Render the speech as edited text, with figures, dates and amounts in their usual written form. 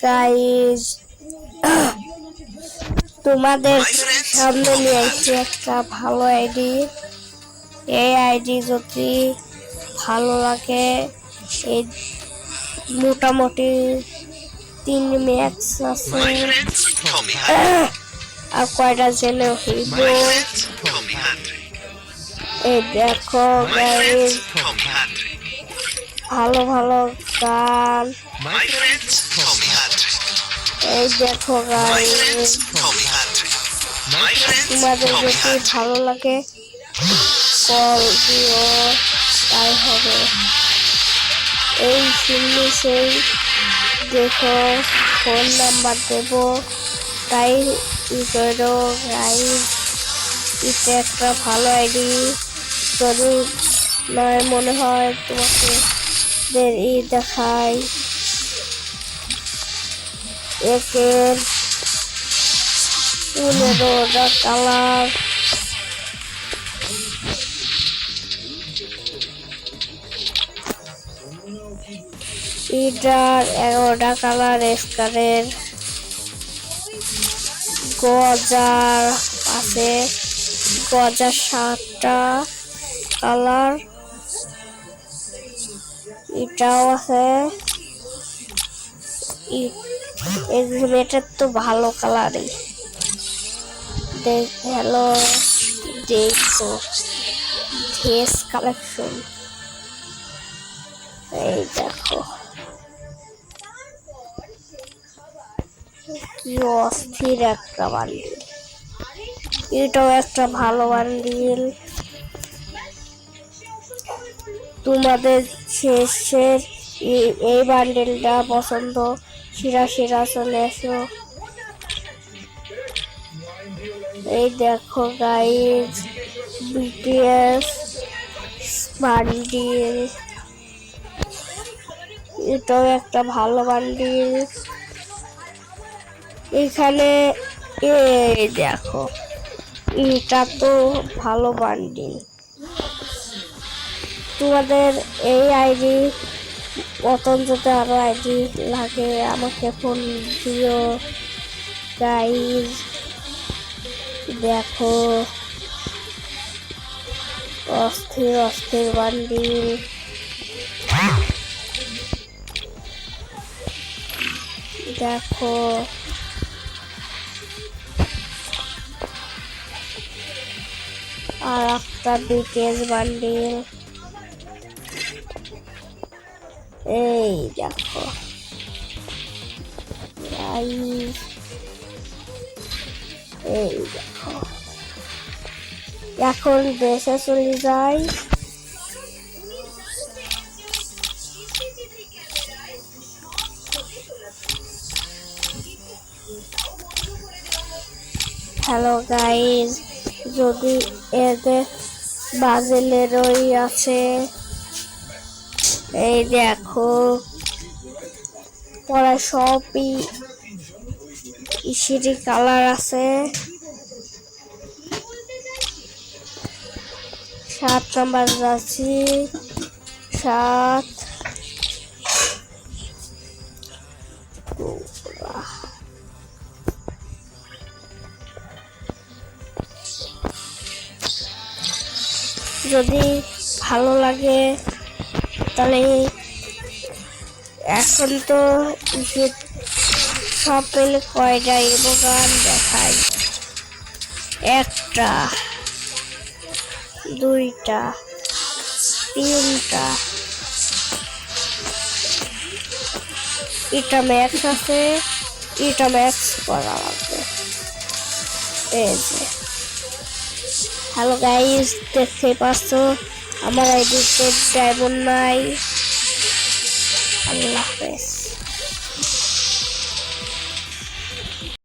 Guys তোমাদের সামনে নিয়ে আসছি একটা ভালো আইডি। এই আইডি যদি ভালো লাগে, এই মোটামুটি 3 ম্যাক্স আছে আর কয়টা জেনে হইব। এই দেখো গাইজ ভালো ভালো গান। এই দেখো গাইজ তোমাদের যদি ভালো লাগে কল দিও, তাই হবে। এই শুনলি সেই দেখো ফোন নাম্বার দেব, তাই করো গাইজ। এটা একটা ভালো আইডি। যদি নয় মনে হয় তোমাকে দেখাই। একের 15টা কালার, এটার 11টা কালার, স্কারের গজার আছে, গজার 7টা কালার, এটাও আছে। এটার তো ভালো কালারই। হ্যালো দেখো ড্রেস কালেকশন, এই দেখো কি অস্থির একটা বান্ডিল। এটাও একটা ভালো বান্ডিল। তোমাদের শেষের এই বান্ডিলটা পছন্দ, শিরা চলে এসো। এই দেখো গাইজ বিটিএস বান্ডিল, এটাও একটা ভালো বান্ডিল। এখানে এই দেখো এটা তো ভালো বান্ডিল। তোমাদের এই আইডি মতন যদি আরো আইডি লাগে আমাকে ফোন দিও গাইজ। দেখো অস্থির অস্থির বান্ডিল। দেখো আর একটা বিটিএস বান্ডিল। এই দেখো এই দেখো। এখন দেশে চলে যাই। হ্যালো গাইজ, যদি এদের বাজেলেরই আছে, এই দেখো পড়া সবই ইসিরি কালার আছে। 7 নাম্বার যাচ্ছি, 7 যদি ভালো লাগে তাহলে এখন তো সব পেলে কয়টা এবো গান দেখাই। 1টা 2টা 3টা। এটা ম্যাক্স আছে, এটা ম্যাক্স করা লাগবে। এই যে হ্যালো গাইজ, দেখতে পাচ্ছ আমার আইডিতে ডায়মন্ড নাই। আল্লাহ হাফেজ।